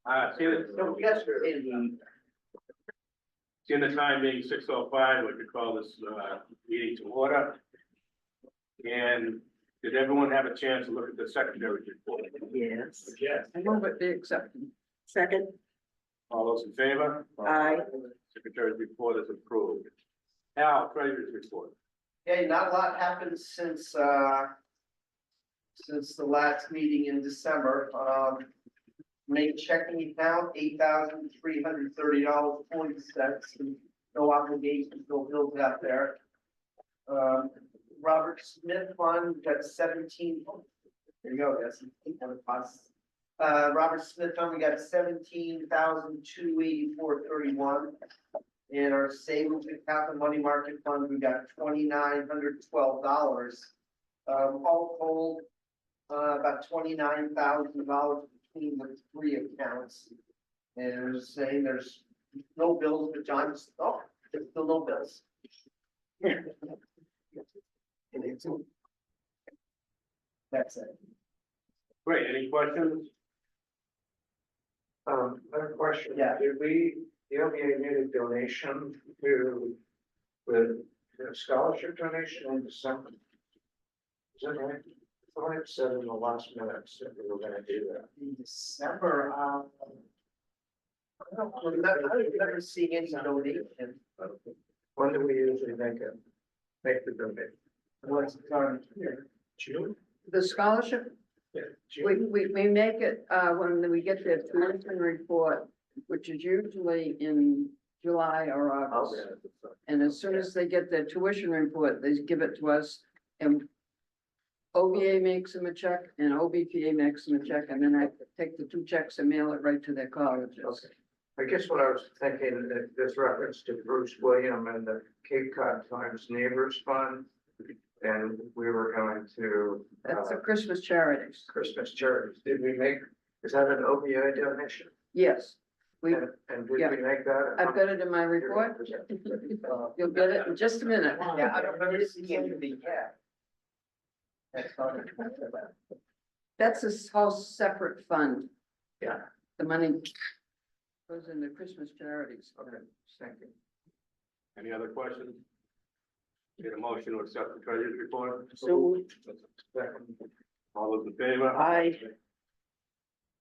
Yes, sir. Seeing the time being 6:05, we could call this meeting to order. And did everyone have a chance to look at the secretary's report? Yes. Yes. I move it be accepted. Second. All those in favor? Aye. Secretary's report is approved. Al, treasurer's report. Okay, not a lot happened since the last meeting in December. Main checking account, $8,330.40. No obligations, no bills out there. Robert Smith Fund, got 17. There you go, that's what it costs. Robert Smith Fund, we got 17,284.31. In our savings account, the money market fund, we got $2,912. All told, about $29,000 between the three accounts. And it was saying there's no bills, but John just, oh, there's still no bills. And it's, that's it. Great, any questions? Another question. Yeah. Did the OBA made a donation to the scholarship donation in December? Is that right? I thought it said in the last minutes that we were gonna do that. In December, I don't remember seeing any donation. When do we usually make the donation? What's done here? June? The scholarship, Yeah. we make it, when we get the tuition report, which is usually in July or August. And as soon as they get their tuition report, they give it to us and OVA makes them a check and OBPA makes them a check, and then I take the two checks and mail it right to their colleges. Okay. I guess what I was thinking, that this reference to Bruce William and the Cape Cod Times Neighbors Fund. And we were going to. That's the Christmas charities. Christmas charities. Did we make, is that an OBA donation? Yes, we, And did yeah. we make that? I've got it in my report. You'll get it in just a minute. Yeah, I don't remember seeing anything yet. That's not it. That's a whole separate fund. Yeah. The money goes into Christmas charities. Okay, thank you. Any other questions? Get a motion to accept the treasurer's report? So, All those in favor? Aye.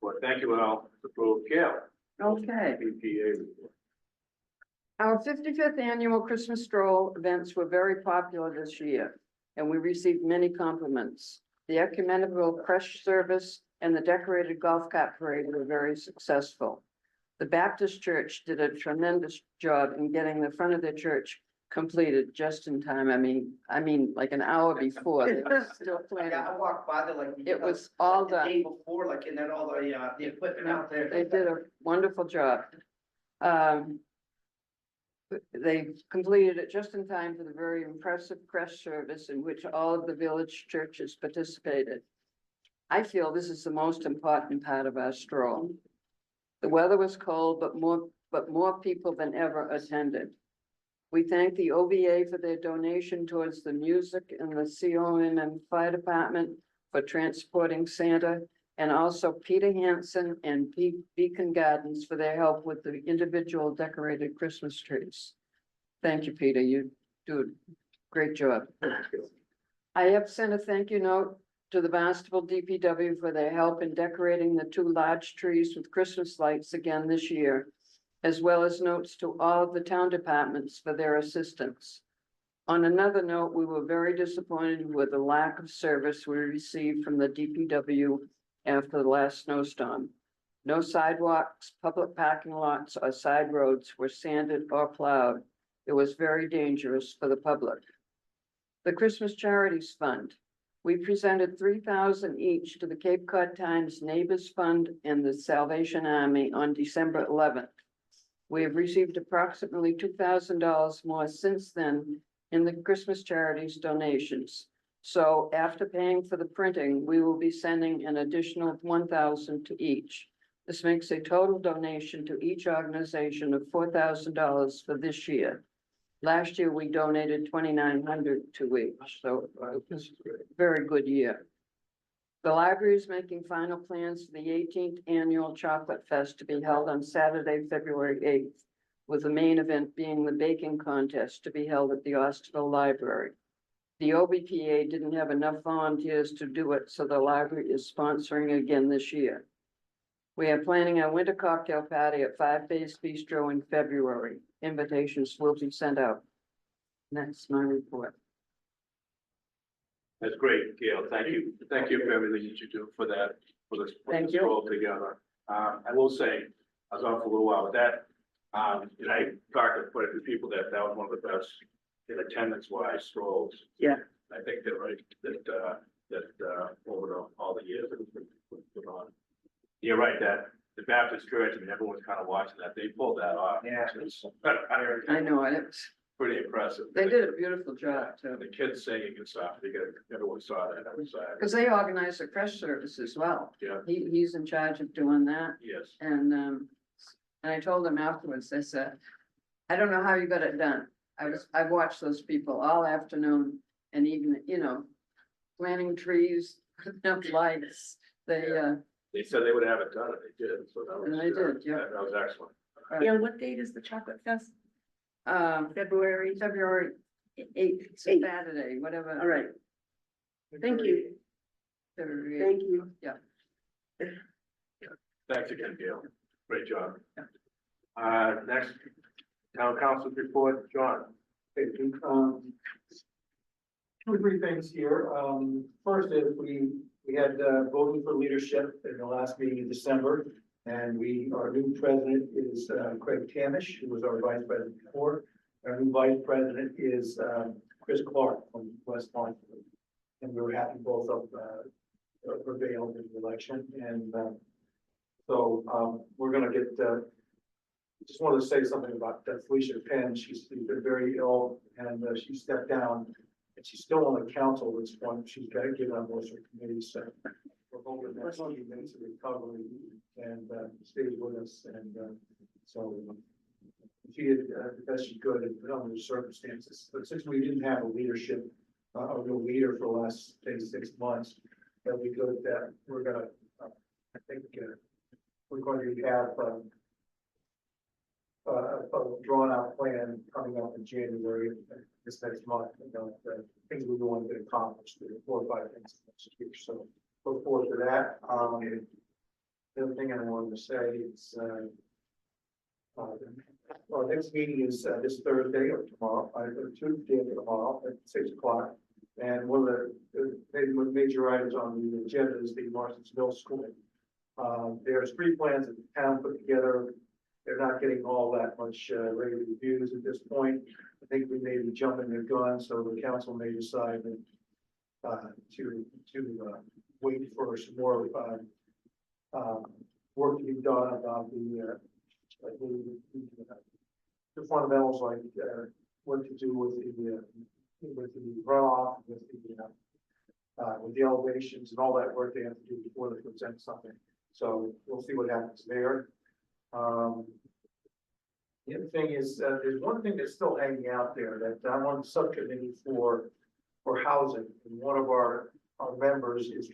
Well, thank you, Al. Approved. Gail. okay. BPA report. Our 55th annual Christmas stroll events were very popular this year, and we received many compliments. The ecumenical creche service and the decorated golf cart parade were very successful. The Baptist church did a tremendous job in getting the front of their church completed just in time. I mean, like an hour before. They were still planning. Yeah, I walked by there like. It was all the done. day before, like, and then all the equipment out there. They did a wonderful job. They completed it just in time for the very impressive creche service in which all of the village churches participated. I feel this is the most important part of our stroll. The weather was cold, but more people than ever attended. We thank the OVA for their donation towards the music and the COMM Fire Department for transporting Santa, and also Peter Hansen and Beacon Gardens for their help with the individual decorated Christmas trees. Thank you, Peter. You do a great job. I have sent a thank you note to the Osterville DPW for their help in decorating the two large trees with Christmas lights again this year, as well as notes to all of the town departments for their assistance. On another note, we were very disappointed with the lack of service we received from the DPW after the last snowstorm. No sidewalks, public parking lots, or side roads were sanded or plowed. It was very dangerous for the public. The Christmas Charities Fund. We presented $3,000 each to the Cape Cod Times Neighbors Fund and the Salvation Army on December 11th. We have received approximately $2,000 more since then in the Christmas charities donations. So after paying for the printing, we will be sending an additional $1,000 to each. This makes a total donation to each organization of $4,000 for this year. Last year, we donated $2,900 to each, so it was a very good year. The library is making final plans for the 18th Annual Chocolate Fest to be held on Saturday, February 8th, with the main event being the baking contest to be held at the Osterville Library. The OBPA didn't have enough volunteers to do it, so the library is sponsoring again this year. We are planning a winter cocktail party at 5 Bays Bistro in February. Invitations will be sent out. And that's my report. That's great, Gail. Thank you. Thank you for everything that you do for that, for this, Thank you. all together. I will say, I was on for a little while with that. And I talked to quite a few people that was one of the best in attendance wise strolls. Yeah. I think they're right, over all the years that it's been put on. You're right, that the Baptist church, I mean, everyone's kind of watching that. They pulled that off. Yeah. It's I know, and it was, pretty impressive. they did a beautiful job too. The kids singing and stuff, everyone saw that. That was, Because they organize the crush service as well. yeah, He's in charge of doing that. yes. And I told him afterwards, I said, I don't know how you got it done. I've watched those people all afternoon and even, planting trees, putting up lights. They said they would have it done, and they did, so that was. And they did, yeah. That was excellent. Yeah, what date is the chocolate fest? February 8th, it's a Eighth. Saturday, whatever. All right, thank you, February thank you. Thanks again, Gail. Great job. Next, town council report, John. Two or three things here. First is we had voting for leadership in the last meeting in December. And our new president is Craig Tamish, who was our vice president before. Our new vice president is Chris Clark from West Point. And we were happy both of prevailed in the election. And so we're gonna get, just wanted to say something about Felicia Penn. She's been very ill and she stepped down. And she's still on the council at this point. She's got to give up most of her committees. So we're hoping that she makes a recovery and stays with us. And so she did the best she could under the circumstances. But since we didn't have a leadership, a real leader for the last, say, 6 months, that'll be good that we're going to, I think, we're going to have a drawn out plan coming up in January, this next month, things we want to get accomplished, 4 or 5 things next year. So look forward to that. The other thing I wanted to say is, our next meeting is this Thursday or tomorrow, or Tuesday or tomorrow at 6 o'clock. And one of the major items on the agenda is the Marston's Middle School. There's 3 plans that the town put together. They're not getting all that much rave reviews at this point. I think we may be jumping the gun, so the council may decide to wait for some more work to be done about the fundamentals, like what to do with the runoff, with the elevations and all that work they have to do before they present something. So we'll see what happens there. The other thing is, there's one thing that's still hanging out there that I'm on the subcommittee for housing. And one of our members is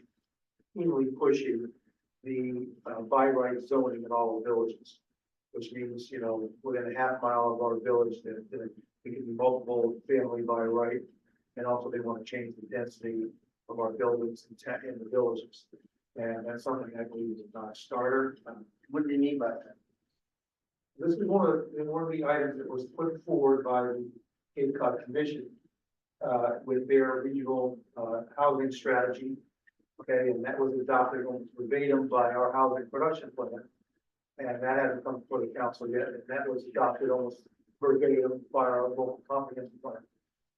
keenly pushing the by right zoning in all the villages, which means, within a half mile of our village that there can be multiple family by right. And also they want to change the density of our buildings in the villages. And that's something I believe is a non-starter. What do you mean by that? This is one of the items that was put forward by the Cape Cod Commission with their regional housing strategy. Okay, and that was adopted almost verbatim by our housing production plan. And that hasn't come before the council yet, and that was adopted almost verbatim by our local comprehensive plan.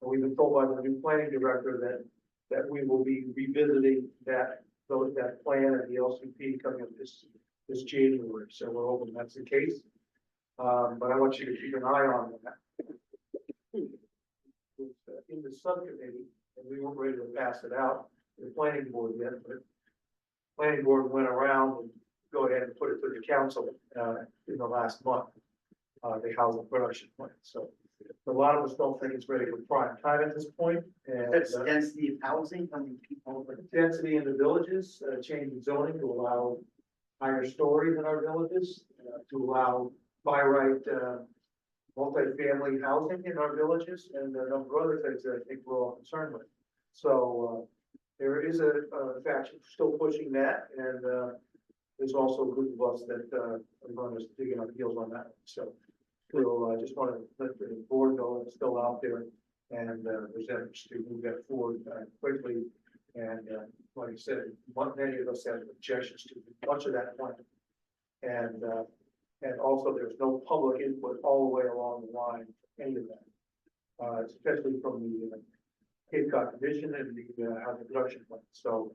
And we've been told by the new planning director that we will be revisiting that plan and the LCP coming up this January. So we're hoping that's the case. But I want you to keep an eye on that. In the subcommittee, and we weren't ready to pass it out to the planning board yet, but the planning board went around and go ahead and put it to the council in the last month, the housing production plan. So A lot of us don't think it's ready for prime time at this point, and That's density of housing, how many people? density in the villages, changing zoning to allow higher stories in our villages, to allow by right, multifamily housing in our villages, and a number of other things that I think we're all concerned with. So, there is a faction still pushing that, and, there's also a group of us that, are going to dig in our heels on that. So, we'll, just want to let the board know it's still out there, and, there's efforts to move that forward, quickly. And, like I said, many of us have objections to much of that plan. And also there's no public input all the way along the line, for any of that. Especially from the Cape Cod Division and the housing production plan. So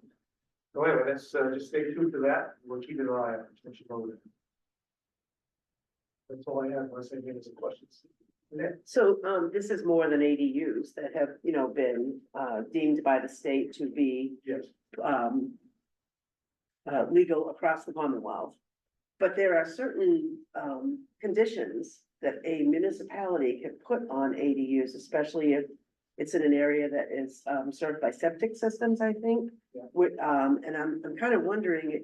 anyway, let's just stay tuned to that. We'll keep an eye on it. Let you know that. That's all I have. Unless anybody has any questions. Yeah. So, this is more than ADUs that have, been, deemed by the state to be, Yes. legal across the Commonwealth. But there are certain, conditions that a municipality can put on ADUs, especially if it's in an area that is, served by septic systems, I think. Yeah. And I'm kind of wondering,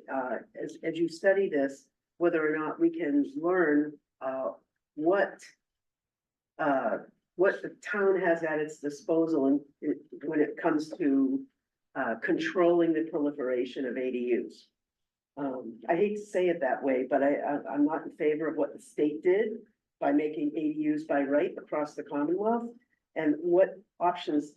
as you study this, whether or not we can learn, what the town has at its disposal when it comes to controlling the proliferation of ADUs. I hate to say it that way, but I'm not in favor of what the state did by making ADUs by right across the Commonwealth. And what options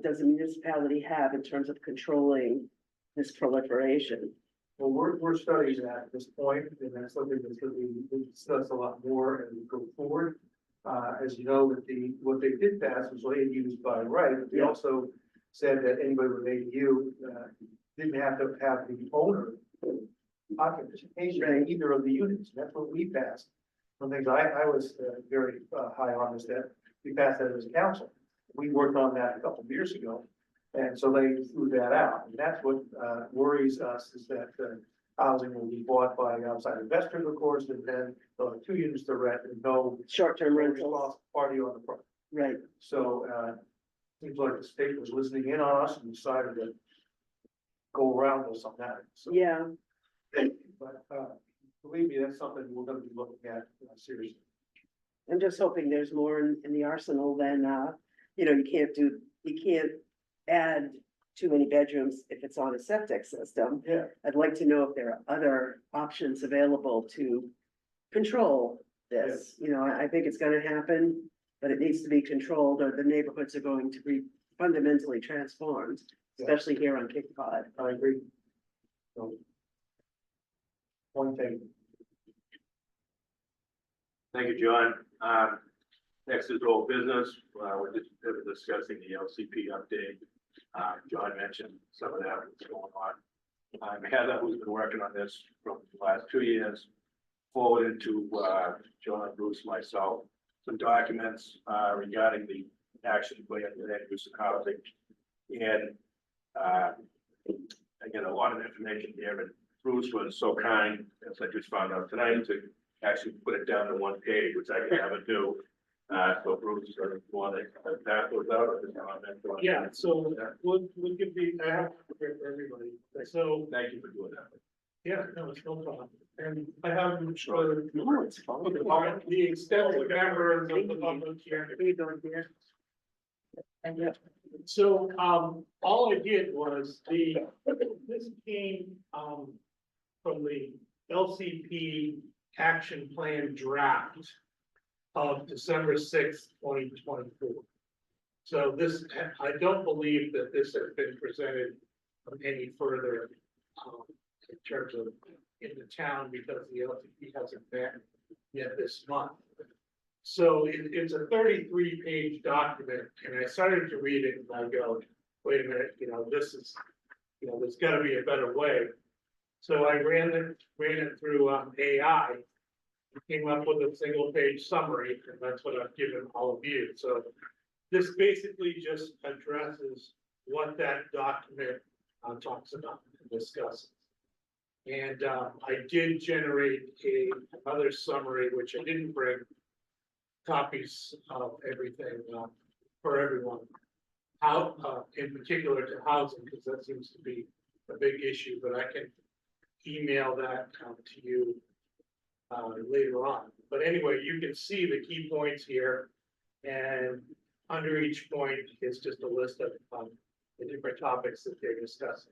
does a municipality have in terms of controlling this proliferation? Well, we're studying that at this point, and that's something that's going to be discussed a lot more as we go forward. As you know, what they did pass was ADUs by right, but they also said that anybody with ADU didn't have to have the owner occupation in either of the units. That's what we passed. One of the things I was very high on is that we passed that as a council. We worked on that a couple of years ago, and so they threw that out. And that's what worries us, is that housing will be bought by outside investors, of course, and then they'll have 2 units to rent and no Short-term rentals, responsible party on the front. right? So, seems like the state was listening in on us and decided to go around us on that. So, Yeah, but, believe me, that's something we're gonna be looking at seriously. I'm just hoping there's more in the arsenal than, you can't add too many bedrooms if it's on a septic system. Yeah. I'd like to know if there are other options available to control this. I think it's gonna happen, but it needs to be controlled, or the neighborhoods are going to be fundamentally transformed, especially here on Cape Cod. I agree. So, one thing. Thank you, John. Next is old business. We're just discussing the LCP update. John mentioned some of that that's going on. Heather, who's been working on this for the last 2 years, forwarded to John, Bruce, myself, some documents regarding the action plan for that use of housing. And again, a lot of information here, and Bruce was so kind, as I just found out tonight, to actually put it down to 1 page, which I can never do. So Bruce, or want to pass those out or just comment? Yeah, so we'll give I have to prepare for everybody, so, Thank you for doing that. yeah, no, it's no problem. And I have, sure, No, it's fine. the extensive members of the public here. Are you going there? And yeah, So, all I did was this came, from the LCP action plan draft of December 6th, 2024. So this, I don't believe that this has been presented any further, in terms of in the town, because the LCP hasn't met yet this month. So it's a 33-page document, and I started to read it and I go, wait a minute, this is, there's gotta be a better way. So I ran it through AI, came up with a 1-page summary, and that's what I've given all of you. So this basically just addresses what that document talks about and discusses. And I did generate another summary, which I didn't bring, copies of everything, for everyone. How, in particular to housing, because that seems to be a big issue, but I can email that, to you later on. But anyway, you can see the key points here, and under each point is just a list of the different topics that they're discussing.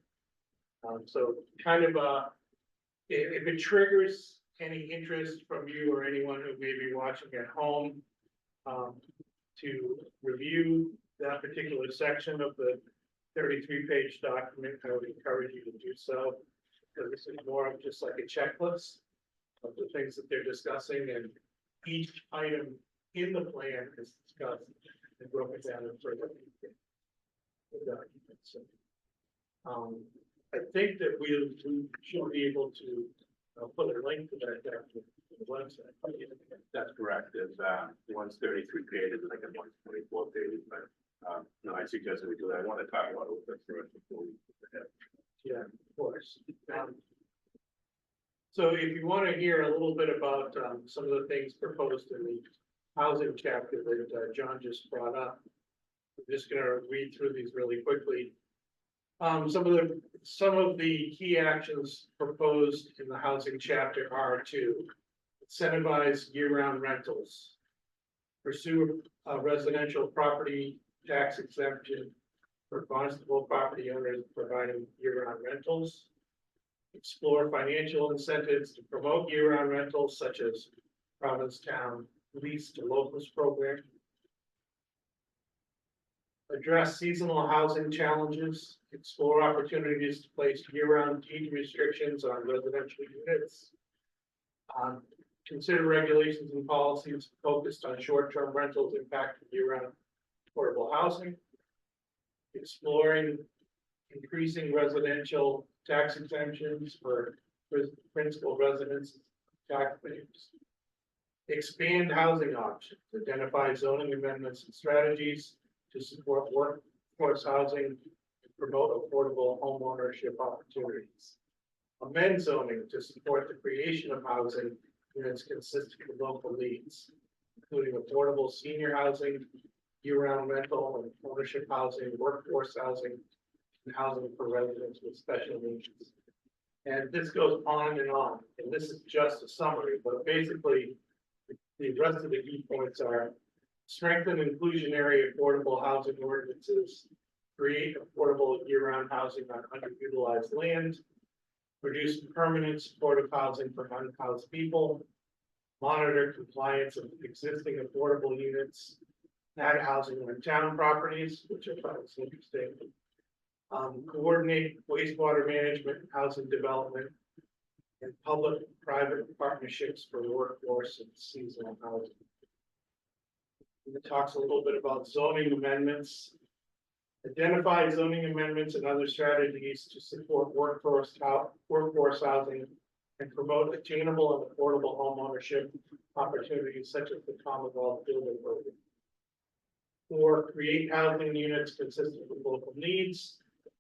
So kind of if it triggers any interest from you or anyone who may be watching at home, to review that particular section of the 33-page document, I would encourage you to do so, because this is more of just like a checklist of the things that they're discussing, and each item in the plan is discussed and broken down in further detail. So, I think that we should be able to put a link to that document to the website. That's correct. There's, one's 33 pages, and I think one's 24 pages, but, no, I suggest that we do that. I want to talk about it first before we get ahead. Yeah, of course. So if you want to hear a little bit about some of the things proposed in the housing chapter that John just brought up, I'm just going to read through these really quickly. Some of the key actions proposed in the housing chapter are to incentivize year-round rentals, pursue a residential property tax exemption for responsible property owners providing year-round rentals, explore financial incentives to promote year-round rentals such as Provincetown lease to locals program, address seasonal housing challenges, explore opportunities to place year-round deed restrictions on residential units, consider regulations and policies focused on short-term rentals impacting year-round affordable housing, exploring increasing residential tax exemptions for principal residents, taxpayers, expand housing options, identify zoning amendments and strategies to support workforce housing and promote affordable home ownership opportunities, amend zoning to support the creation of housing units consistent with local needs, including affordable senior housing, year-round rental and ownership housing, workforce housing, and housing for residents with special needs. And this goes on, and this is just a summary, but basically, the rest of the key points are strengthen inclusionary affordable housing ordinances, create affordable year-round housing on underutilized land, produce permanent supportive housing for unhoused people, monitor compliance of existing affordable units, add housing on town properties, which I thought was interesting. Coordinate wastewater management, housing development, and public-private partnerships for workforce and seasonal housing. It talks a little bit about zoning amendments. Identify zoning amendments and other strategies to support workforce housing and promote attainable and affordable home ownership opportunities such as the Commonwealth Building Program. 4, create housing units consistent with local needs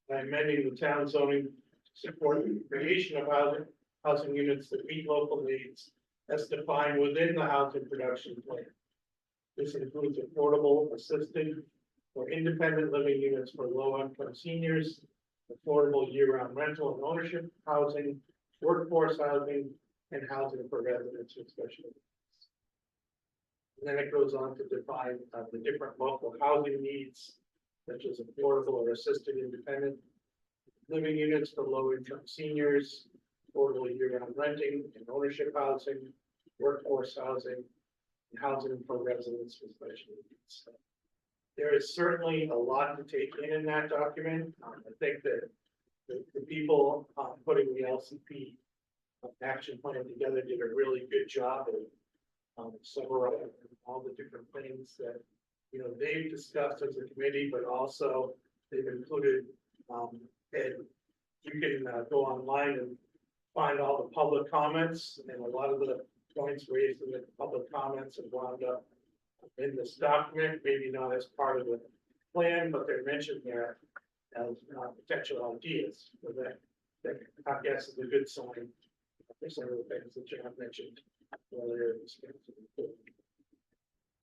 by amending the town zoning to support the creation of housing units that meet local needs as defined within the housing production plan. This includes affordable, assisted, or independent living units for low-income seniors, affordable year-round rental and ownership housing, workforce housing, and housing for residents with special needs. And then it goes on to define the different local housing needs, such as affordable or assisted independent living units for low-income seniors, affordable year-round renting and ownership housing, workforce housing, and housing for residents with special needs. So there is certainly a lot to take in that document. I think that the people putting the LCP action plan together did a really good job of summarizing all the different things that they've discussed as a committee, but also they've included. And you can go online and find all the public comments, and a lot of the points raised in the public comments have wound up in this document, maybe not as part of the plan, but they're mentioned there as potential ideas. So that I guess is a good sign for some of the things that John mentioned earlier.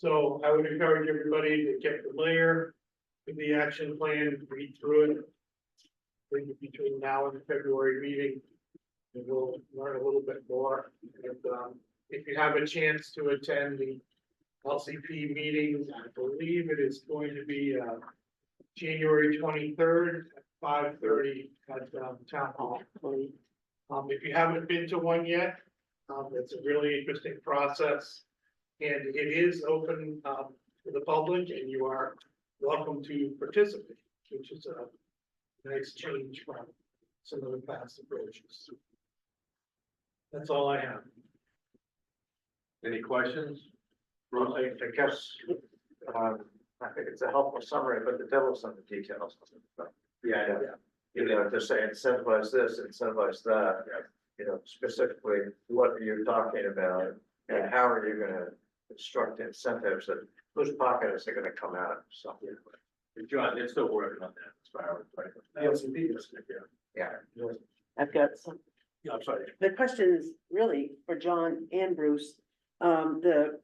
So I would encourage everybody to get familiar with the action plan, read through it. Maybe between now and the February meeting, and we'll learn a little bit more. And, if you have a chance to attend the LCP meeting, I believe it is going to be, January 23rd at 5:30 at, Town Hall. If you haven't been to one yet, it's a really interesting process. And it is open, to the public, and you are welcome to participate, which is a nice change from some of the past approaches. That's all I have. Any questions? Well, I guess, I think it's a helpful summary, but the devil's in the details. Yeah. You know, to say incentivize this, incentivize that, you know, specifically, what are you talking about? And how are you gonna construct incentives that, whose pocket is it gonna come out of, so. John, they're still working on that as far as. The LCP is. Yeah. I've got some. Yeah, I'm sorry. The question is really for John and Bruce. The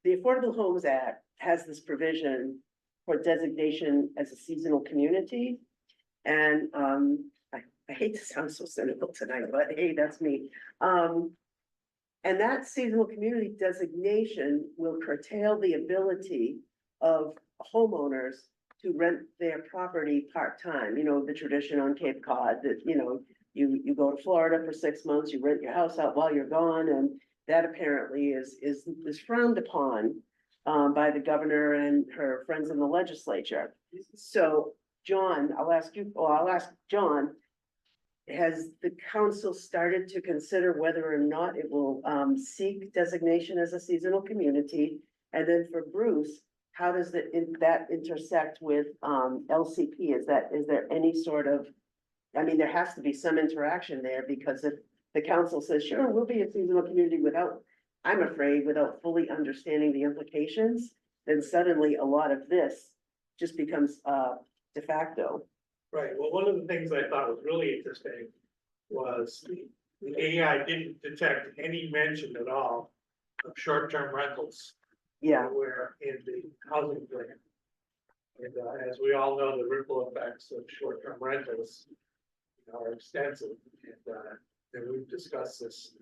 Affordable Homes Act has this provision for designation as a seasonal community. And I hate to sound so cynical tonight, but hey, that's me. And that seasonal community designation will curtail the ability of homeowners to rent their property part-time, you know, the tradition on Cape Cod that, you know, you go to Florida for 6 months, you rent your house out while you're gone, and that apparently is frowned upon by the governor and her friends in the legislature. So, John, I'll ask John, has the council started to consider whether or not it will seek designation as a seasonal community? And then for Bruce, how does that intersect with LCP? Is there any sort of, I mean, there has to be some interaction there, because if the council says, sure, we'll be a seasonal community without, I'm afraid, without fully understanding the implications, then suddenly a lot of this just becomes de facto. Right, well, one of the things I thought was really interesting was the AI didn't detect any mention at all of short-term rentals. Yeah, Where in the housing plan. And as we all know, the ripple effects of short-term rentals are extensive. And we've discussed this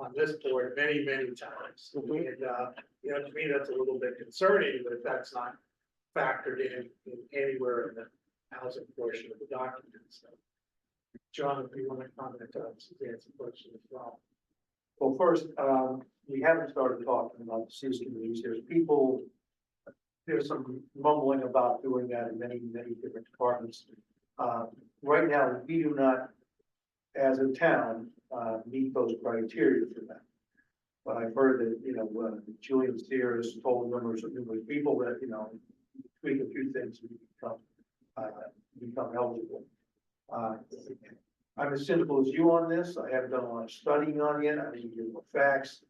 on this board many, many times. Mhm. And, you know, to me, that's a little bit concerning that that's not factored in anywhere in the housing portion of the document. So, John, if you want to comment on Suzanne's question as well. Well, first, we haven't started talking about the seasonal communities. There's some mumbling about doing that in many, many different departments. Right now, we do not, as a town, meet those criteria for that. But I've heard that, you know, Julian Steer has told numerous people that, you know, tweak a few things and become eligible. I'm as cynical as you on this. I haven't done a lot of studying on it. I didn't give no facts.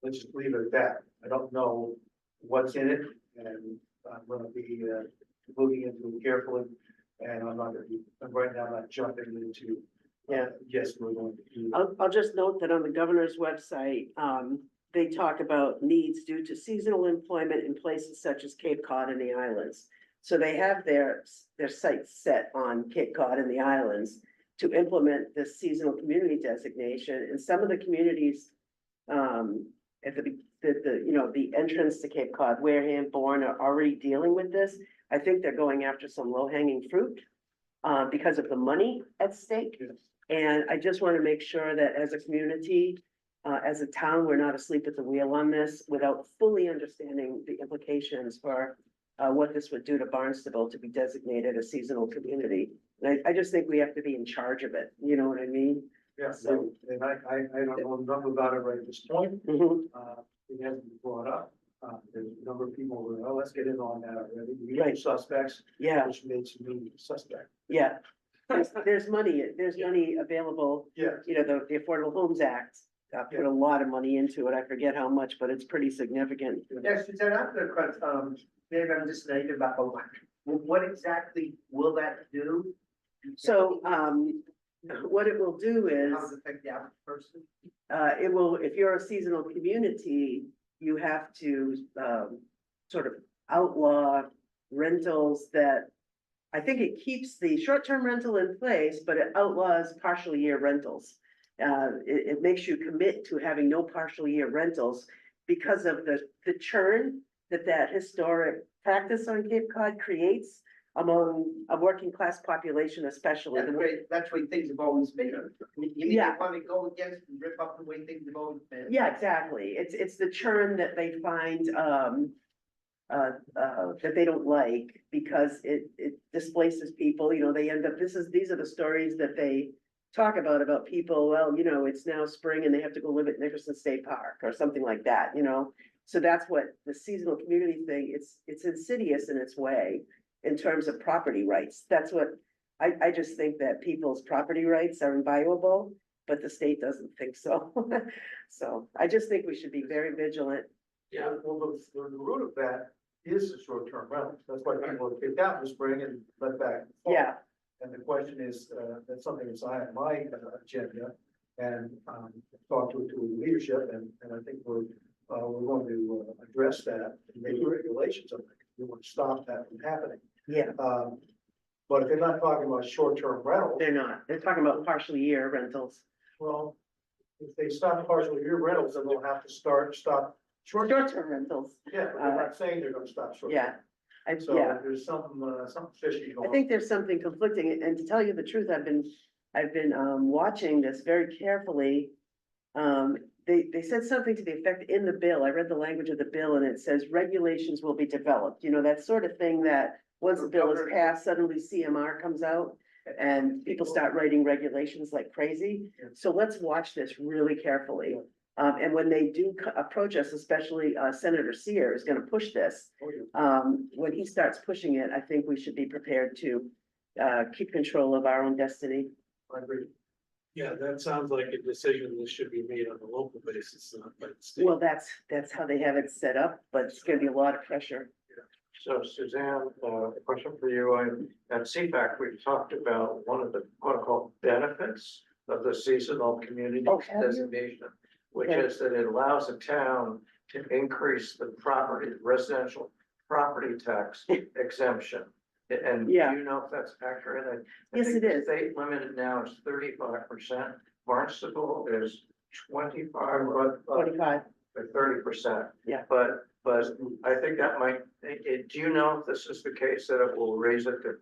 Let's just leave it at that. I don't know what's in it, and I'm gonna be looking into it carefully. And I'm right now not jumping into, yes, we're going to do. I'll just note that on the governor's website, they talk about needs due to seasonal employment in places such as Cape Cod and the islands. So they have their sights set on Cape Cod and the islands to implement this seasonal community designation. And some of the communities, at the entrance to Cape Cod, Wareham, Bourne are already dealing with this. I think they're going after some low-hanging fruit because of the money at stake. And I just want to make sure that as a community, as a town, we're not asleep at the wheel on this without fully understanding the implications for what this would do to Barnstable to be designated a seasonal community. And I just think we have to be in charge of it. You know what I mean? Yeah, so, and I don't know enough about it right at this point. Mhm. It hasn't been brought up. There's a number of people who are, oh, let's get in on that already. We Right. have suspects, Yeah, which makes me suspect. yeah. There's money available. Yeah. You know, the Affordable Homes Act put a lot of money into it. I forget how much, but it's pretty significant. Yes, Suzanne, I have a question, maybe I'm just naive about, what exactly will that do? So, what it will do is. How does it affect the average person? It will, if you're a seasonal community, you have to, sort of outlaw rentals that. I think it keeps the short-term rental in place, but it outlaws partial year rentals. It makes you commit to having no partial year rentals because of the churn that historic practice on Cape Cod creates among a working class population especially. That's the way things have always been. You mean Yeah. they want to go against and rip up the way things have always been? Yeah, exactly. It's the churn that they find, that they don't like because it displaces people, you know, they end up, these are the stories that they talk about people, well, you know, it's now spring and they have to go live at Nickerson State Park or something like that, you know? So that's what the seasonal community thing, it's insidious in its way in terms of property rights. That's what, I just think that people's property rights are inviolable, but the state doesn't think so. So I just think we should be very vigilant. Yeah, well, the root of that is the short-term rentals. That's why people have kicked out in the spring and let back. in the fall. Yeah, And the question is, that's something that's high on my agenda and, talk to the leadership and I think we're going to address that and make regulations of it. We want to stop that from happening. yeah, But if they're not talking about short-term rentals, they're not. They're talking about partial year rentals. well, if they stop partial year rentals, then they'll have to stop Short-term rentals, Yeah, but they're not saying they're gonna stop short. yeah. So Yeah, there's something fishy going I on. think there's something conflicting, and to tell you the truth, I've been watching this very carefully. They said something to the effect in the bill, I read the language of the bill, and it says regulations will be developed, you know, that sort of thing that once the bill is passed, suddenly CMR comes out. And people start writing regulations like crazy, so let's watch this really carefully. And when they do approach us, especially Senator Sear is gonna push this. Oh, yeah. When he starts pushing it, I think we should be prepared to keep control of our own destiny. I agree. Yeah, that sounds like a decision that should be made on a local basis, not by the state. Well, that's how they have it set up, but it's gonna be a lot of pressure. So Suzanne, a question for you. At CPAC, we talked about one of the quote-unquote benefits of the seasonal community Oh, have you? designation, which Okay. is that it allows a town to increase the residential property tax exemption. And do Yeah. you know if that's accurate? I Yes, think it the is. State limit now is 35%. Barnstable is 25, but 25, or 30%. Yeah. But I think that might, do you know if this is the case, that it will raise it to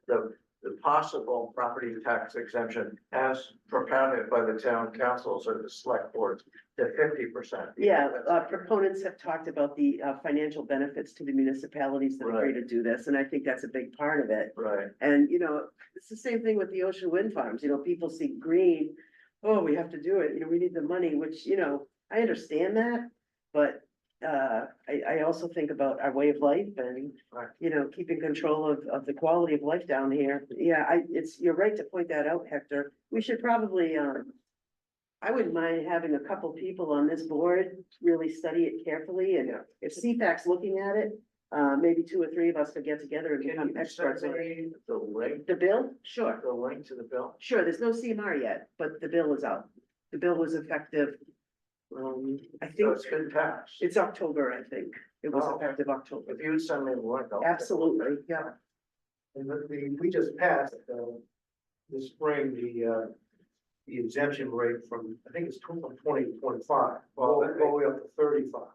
the possible property tax exemption as propounded by the town councils or the select boards to 50%? yeah, proponents have talked about the financial benefits to the municipalities that agree Right. to do this, and I think that's a big part of it. Right, And, you know, it's the same thing with the ocean wind farms, you know, people see green, oh, we have to do it, you know, we need the money, which, you know, I understand that. But, I also think about our way of life and, Right. you know, keeping control of the quality of life down here. Yeah, you're right to point that out, Hector. We should probably, I wouldn't mind having a couple people on this board really study it carefully, and Yeah. if CFAC's looking at it, maybe two or three of us could get together and can become you send experts on it. me the link, The bill? Sure. to the bill? Sure, there's no CMR yet, but the bill is out. The bill was effective. I So think it's been passed. it's October, I think. It was Oh. effective October. If you would send me the link, I'll. Absolutely, yeah. And we just passed, this spring, the exemption rate from, I think it's from 20 to 25, all the way up to 35.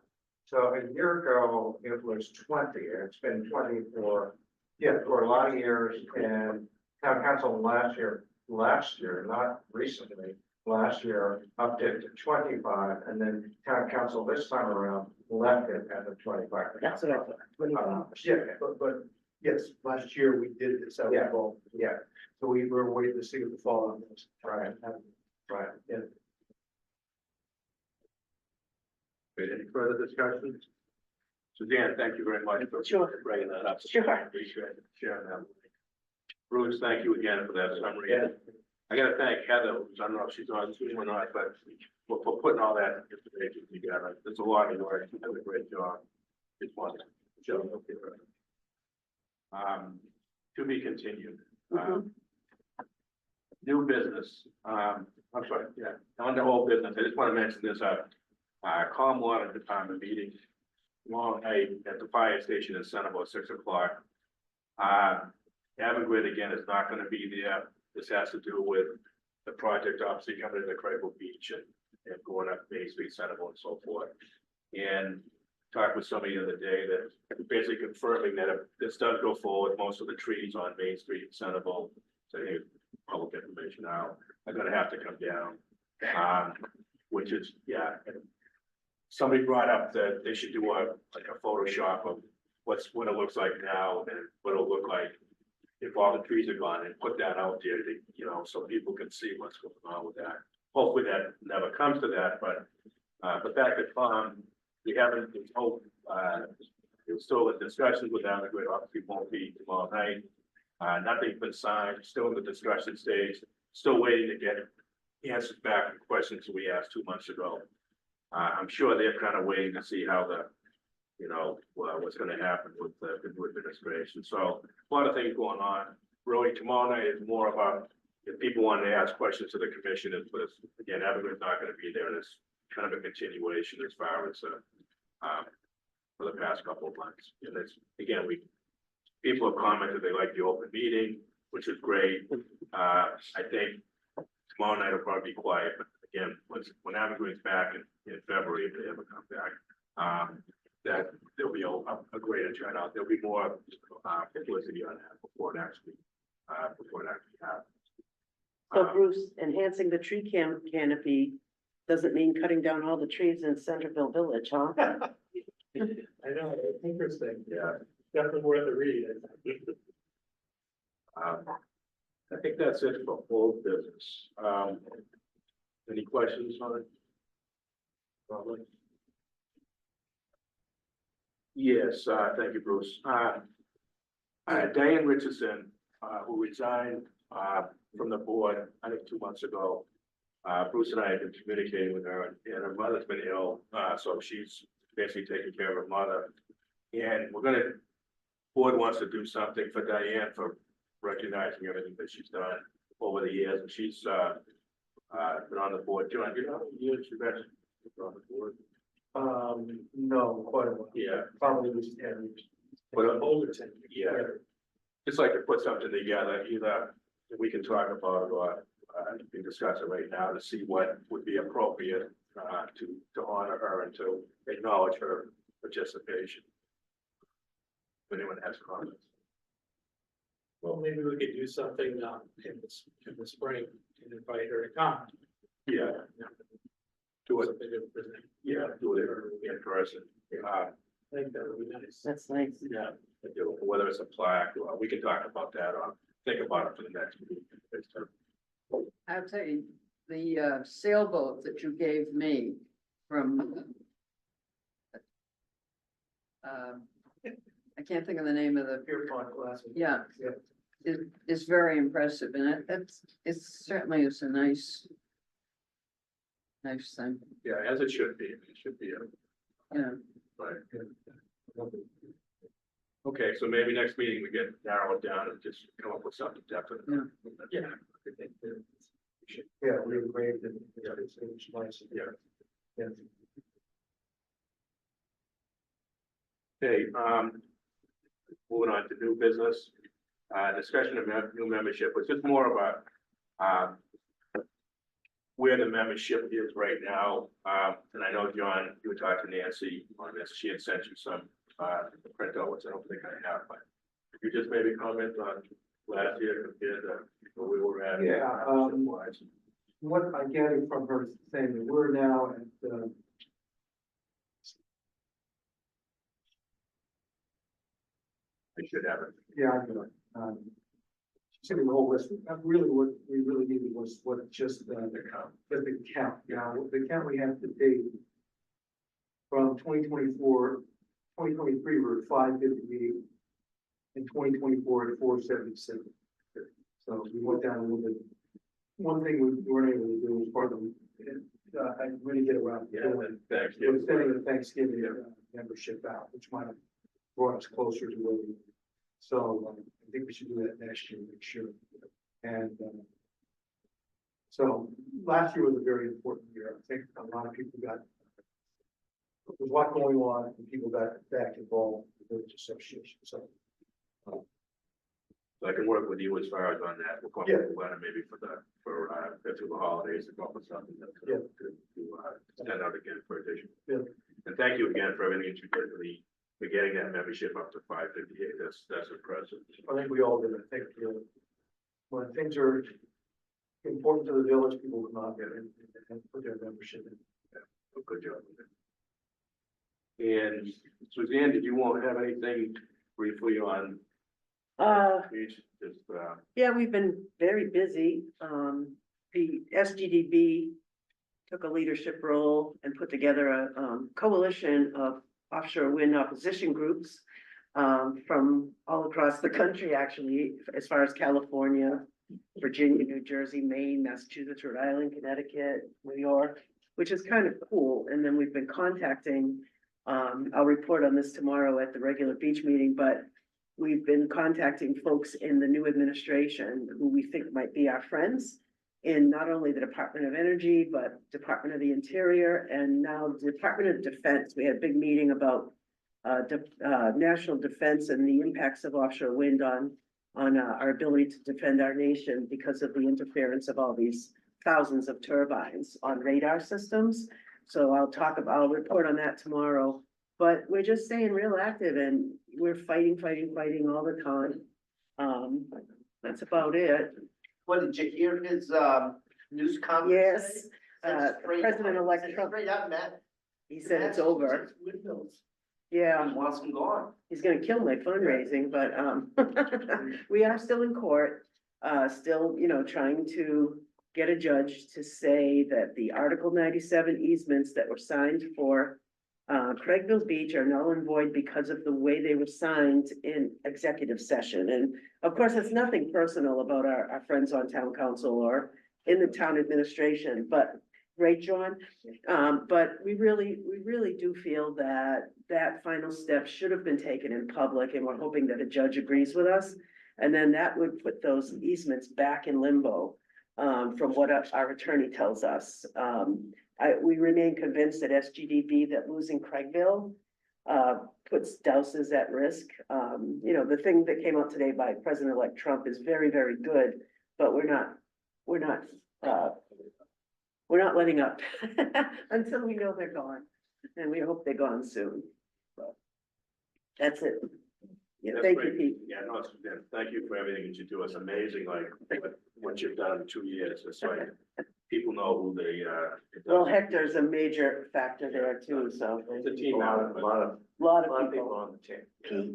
So a year ago, it was 20, and it's been 20 for a lot of years, and town council last year, not recently, last year, upped it to 25, and then town council this time around left it at the 25%. That's what I thought. 25. Yeah, but yes, last year we did this out. Yeah. Yeah, So we were waiting to see what the fall on this. right, right. Yeah. Any further discussions? Suzanne, thank you very much for Sure. bringing that up. Sure. Appreciate it, sharing that. Bruce, thank you again for that summary. Yeah. I gotta thank Heather, who's, I don't know if she's on Zoom or not, but for putting all that information together. There's a lot of work. You did a great job. Just wanted to show. To be continued. new business, I'm sorry, yeah, on the whole business, I just want to mention this, calm water department meeting tomorrow night at the fire station in Centerville, 6 o'clock. Evergreen again is not gonna be there. This has to do with the project obviously coming into Crable Beach and going up Main Street, Centerville and so forth. And talked with somebody the other day that basically confirming that if this does go forward, most of the trees on Main Street in Centerville, so hey, public information now, are gonna have to come down. Which is, yeah. And somebody brought up that they should do like a Photoshop of what it looks like now and what it'll look like if all the trees are gone, and put that out there to, so people can see what's going on with that. Hopefully that never comes to that, but back at farm, we haven't been told, there's still in discussions with Evergreen, obviously won't be tomorrow night. Nothing's been signed, still in the discussion stage, still waiting to get answers back to questions we asked 2 months ago. I'm sure they're kind of waiting to see how what's gonna happen with the new administration. So a lot of things going on. Really, tomorrow night is more about if people want to ask questions to the commission, but again, Evergreen's not gonna be there, and it's kind of a continuation as far as for the past couple of months. And it's, again, people have commented they like the open meeting, which is great. I think tomorrow night will probably be quiet, but again, when Evergreen's back in February, if they ever come back, that there'll be a greater turnout. There'll be more publicity on that before it actually happens. So Bruce, enhancing the tree canopy doesn't mean cutting down all the trees in Centerville Village, huh? I know, it's interesting, Yeah, definitely worth a read. I think that's it for old business. Any questions on it? Probably. Yes, thank you, Bruce. Diane Richardson, who resigned from the board, I think 2 months ago. Bruce and I have been communicating with her, and her mother's been ill, so she's basically taking care of her mother. And board wants to do something for Diane for recognizing everything that she's done over the years, and she's been on the board. John, do you know how many years you've actually been on the board? No, quite a while. Yeah. Probably was 10 years. But Older 10 years. Yeah. Just like to put something together, either we can talk about it or we can discuss it right now to see what would be appropriate to honor her and to acknowledge her participation. If anyone has comments. Well, maybe we could do something in the spring and invite her to come. Yeah. Do it. Something different. Yeah, do it in person. I think that would be nice. That's nice. Yeah, whether it's a plaque, or we can talk about that or think about it for the next meeting. I'll tell you, the sailboat that you gave me from I can't think of the name of the, Pierpont Classic. yeah, Yeah. is very impressive, and it certainly is a nice thing, Yeah, as it should be. It should be yeah. right. Okay, so maybe next meeting we get narrow it down and just come up with something definite. Yeah. Yeah, we agree that it's nice. Yeah. Yeah. Okay, moving on to new business, discussion of new membership, which is more about where the membership is right now. And I know, John, you were talking to Nancy on this. She had sent you some printout, which I don't think I have, but could you just maybe comment on last year compared to where we were at? Yeah, wise? What I gathered from her saying that we're now at, I should have it. yeah, I know. She sent me the whole list. Really, what we really needed was just the count. Just the count. Yeah, the count we have to date from 2024, 2023, we're at 558. In 2024 at 477. So we went down a little bit. One thing we weren't able to do was part of I really get around. Thanksgiving. We're sending the Thanksgiving membership out, which might have brought us closer to where we. So I think we should do that next year, make sure. And So last year was a very important year. I think a lot of people got. There was a lot going on and people got back involved with the village association, so. So I can work with you as far as on that. We'll come up with a letter maybe for the holidays to go up with something that Yeah. to send out again for addition. Yeah. And thank you again for everything that you did for getting that membership up to 558. That's impressive. I think we all did. I think, when things are important to the village, people come out there and put their membership in. Good job. And Suzanne, did you want to have anything briefly on speech? Just, Yeah, we've been very busy. The SGDB took a leadership role and put together a coalition of offshore wind opposition groups from all across the country, actually, as far as California, Virginia, New Jersey, Maine, Massachusetts, Rhode Island, Connecticut, New York, which is kind of cool. And then we've been contacting, I'll report on this tomorrow at the regular beach meeting, but we've been contacting folks in the new administration who we think might be our friends in not only the Department of Energy, but Department of the Interior and now the Department of Defense. We had a big meeting about national defense and the impacts of offshore wind on our ability to defend our nation because of the interference of all these thousands of turbines on radar systems. So I'll report on that tomorrow, but we're just staying real active and we're fighting all the time. That's about it. What, did you hear his, news conference? Yes, Said straight President-elect said Trump, Straight up, Matt. he said it's over. Yeah. He wants them gone. He's gonna kill my fundraising, but, we are still in court, still, trying to get a judge to say that the Article 97 easements that were signed for Craigville Beach are null and void because of the way they were signed in executive session. And of course, it's nothing personal about our friends on town council or in the town administration, but right, John? But we really do feel that that final step should have been taken in public, and we're hoping that a judge agrees with us. And then that would put those easements back in limbo, from what our attorney tells us. We remain convinced that SGDB, that losing Craigville, puts Douses at risk. The thing that came out today by President-elect Trump is very, very good, but we're not letting up until we know they're gone, and we hope they're gone soon. But that's it. Yeah, That's thank you, great. Pete. Yeah, no, thank you for everything that you do. It's amazing, like, what you've done in 2 years. It's like, people know who they, Well, Hector's a major factor there too, so. It's a team A lot effort, of, but- Lot lot of of people people, on the team. Pete,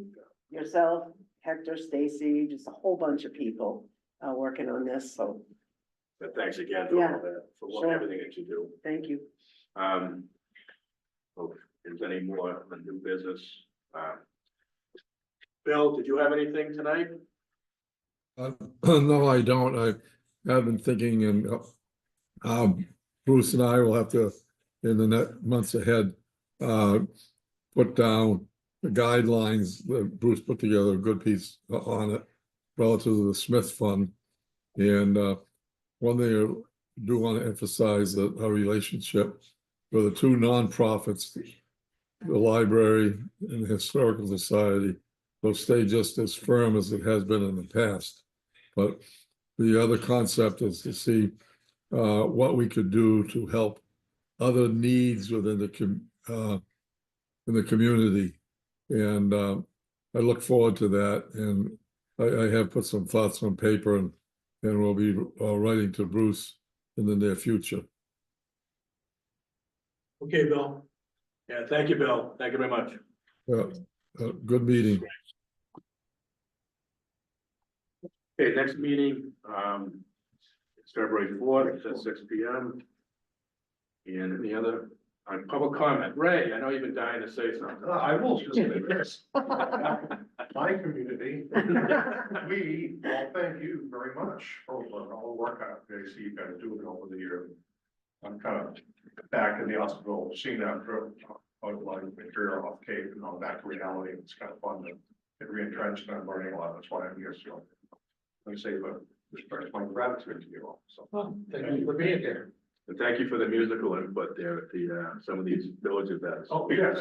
yourself, Hector, Stacy, just a whole bunch of people, working on this, so But thanks again for Yeah, all that, for sure. everything that you do. thank you. Is any more on new business? Bill, did you have anything tonight? No, I don't. I have been thinking and Bruce and I will have to, in the next months ahead, put down the guidelines that Bruce put together, a good piece on it relative to the Smith Fund. And one thing I do want to emphasize that our relationship with the two nonprofits, the library and the Historical Society, will stay just as firm as it has been in the past. But the other concept is to see what we could do to help other needs within in the community. And I look forward to that. And I have put some thoughts on paper and we'll be writing to Bruce in the near future. Okay, Bill. Yeah, thank you, Bill. Thank you very much. Good meeting. Okay, next meeting, it's February 4th at 6 p.m. And any other, public comment? Ray, I know you've been dying to say something. I will just say this. My community, we all thank you very much for all the work I see you guys doing over the years. I'm kind of back in the Osterville scene after a lot of material off Cape and all back to reality. It's kind of fun to get re-entrenched and I'm learning a lot. That's why I'm here. So let me say, but express my gratitude to you all, so. Well, thank you for being here. And thank you for the musical input there at the, some of these village events. Oh, yes.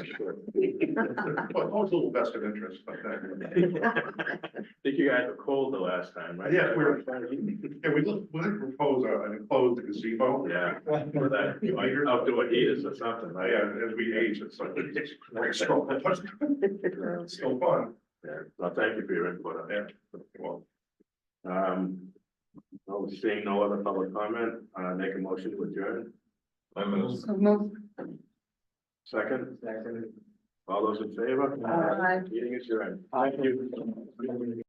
Well, always a little vested interest, but I think you guys were cold the last time, right? yeah, we propose an enclosed gazebo. Yeah, for that, you like outdoor heaters or something, right? Yeah, as we age, it's like, it's like so much. It's still fun. Yeah, well, thank you for your input on that. Well, Well, seeing no other public comment, make a motion to adjourn. So move. Second? Second. All those in favor? Aye. Meeting is adjourned. Thank you.